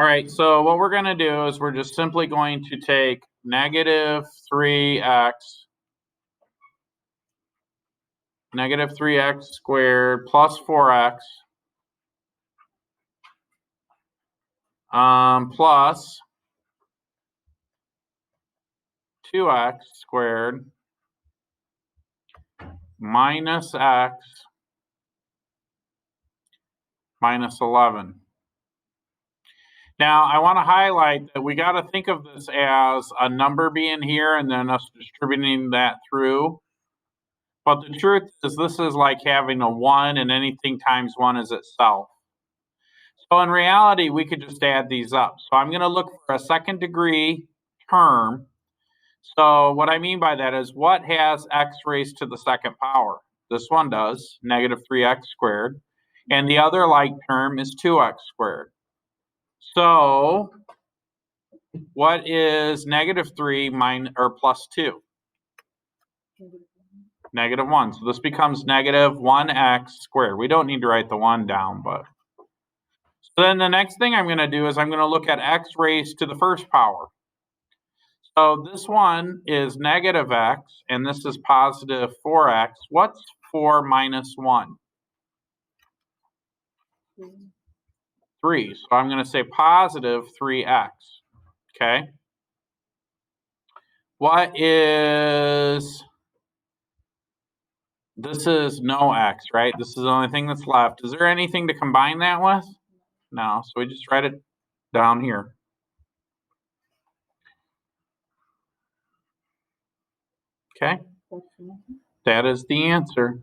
All right, so what we're going to do is we're just simply going to take negative 3x squared plus 4x plus 2x squared minus x minus 11. Now, I want to highlight that we got to think of this as a number being here and then us distributing that through. But the truth is this is like having a 1 and anything times 1 is itself. So in reality, we could just add these up. So I'm going to look for a second degree term. So what I mean by that is what has x raised to the second power? This one does, negative 3x squared. And the other like term is 2x squared. So what is negative 3 plus 2? Negative 1. So this becomes negative 1x squared. We don't need to write the 1 down, but. So then the next thing I'm going to do is I'm going to look at x raised to the first power. So this one is negative x, and this is positive 4x. What's 4 minus 1? 3. So I'm going to say positive 3x. Okay. What is... This is no x, right? This is the only thing that's left. Is there anything to combine that with? No. So we just write it down here. Okay. That is the answer.